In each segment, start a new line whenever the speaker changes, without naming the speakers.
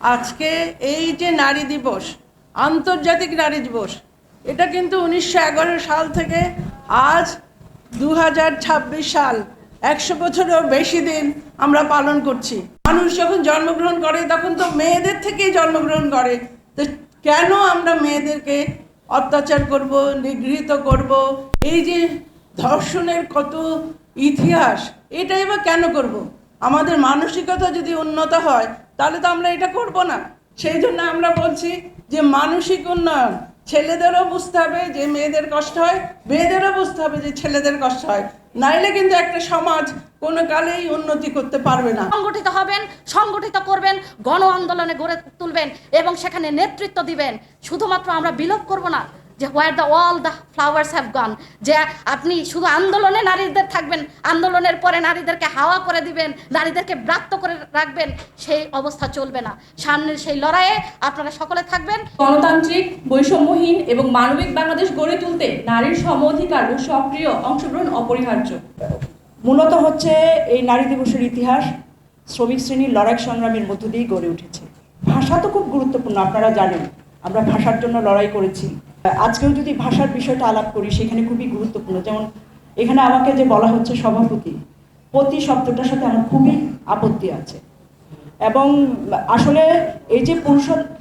আজকে এই যে নারী দিবস, আন্তর্জাতিক নারী দিবস, এটা কিন্তু 1911 সাল থেকে আজ 2026 সাল, 100 বছরেরও বেশি দিন আমরা পালন করছি। মানুষ যখন জন্মগ্রহণ করে তখন তো মেয়েদের থেকেই জন্মগ্রহণ করে, তো কেন আমরা মেয়েদেরকে অত্যাচার করব, নিগৃহীত করব? এই যে ধর্ষণের কত ইতিহাস, এটাই বা কেন করব? আমাদের মানসিকতা যদি উন্নত হয় তাহলে তো আমরা এটা করব না। সেই জন্য আমরা বলছি যে মানসিক উন্নয়ন, ছেলেদেরও বুঝতে হবে যে মেয়েদের কষ্ট হয়, মেয়েদেরও বুঝতে হবে যে ছেলেদের কষ্ট হয়, নাইলে কিন্তু একটা সমাজ কোনো কালেই উন্নতি করতে পারবে না।
সংগঠিত হবেন, সংগঠিত করবেন, গণ আন্দোলনে গড়ে তুলবেন এবং সেখানে নেতৃত্ব দিবেন। শুধুমাত্র আমরা বিলোপ করব না যে where the all the flowers have gone, যে আপনি শুধু আন্দোলনে নারীদের থাকবেন, আন্দোলনের পরে নারীদেরকে হাওয়া করে দিবেন, নারীদেরকে ব্রাত্য করে রাখবেন, সেই অবস্থা চলবে না। সামনের সেই লড়াইয়ে আপনারা সকলে থাকবেন।
গণতান্ত্রিক, বৈষম্যহীন এবং মানবিক বাংলাদেশ গড়ে তুলতে নারীর সম অধিকার ও সক্রিয় অংশগ্রহণ অপরিহার্য।
মূলত হচ্ছে এই নারী দিবসের ইতিহাস শ্রমিক শ্রেণীর লড়াই সংগ্রামের মধ্য দিয়েই গড়ে উঠেছে। ভাষা তো খুব গুরুত্বপূর্ণ, আপনারা জানেন আমরা ভাষার জন্য লড়াই করেছি। আজকেও যদি ভাষার বিষয়টা আলাপ করি সেখানে খুবই গুরুত্বপূর্ণ। যেমন এখানে আমাকে যে বলা হচ্ছে সভাপতি, পতি শব্দটার সাথে আমার খুবই আপত্তি আছে। এবং আসলে এই যে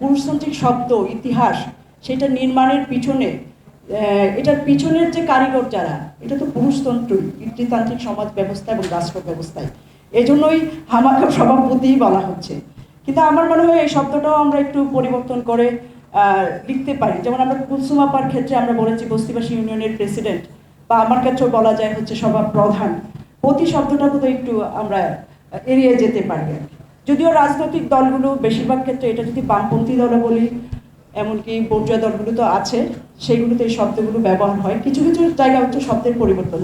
পুরুষতান্ত্রিক শব্দ ইতিহাস, সেটা নির্মাণের পিছনে এটার পিছনের যে কারিগর যারা, এটা তো পুরুষতন্ত্র, পিতৃতান্ত্রিক সমাজ ব্যবস্থা এবং রাষ্ট্র ব্যবস্থায়, এজন্যই আমাকে সভাপতিই বলা হচ্ছে। কিন্তু আমার মনে হয় এই শব্দটাও আমরা একটু পরিবর্তন করে লিখতে পারি। যেমন আমরা কুলসুম আপার ক্ষেত্রে আমরা বলেছি বস্তিবাসী ইউনিয়নের প্রেসিডেন্ট, বা আমার ক্ষেত্রেও বলা যায় হচ্ছে সভা প্রধান। পতি শব্দটা বোধহয় একটু আমরা এড়িয়ে যেতে পারি। যদিও রাজনৈতিক দলগুলো বেশিরভাগ ক্ষেত্রে, এটা যদি বামপন্থী দলে বলি, এমনকি পর্যায় দলগুলো তো আছে, সেগুলোতে এই শব্দগুলো ব্যবহার হয়। কিছু কিছু জায়গা হচ্ছে শব্দের পরিবর্তন।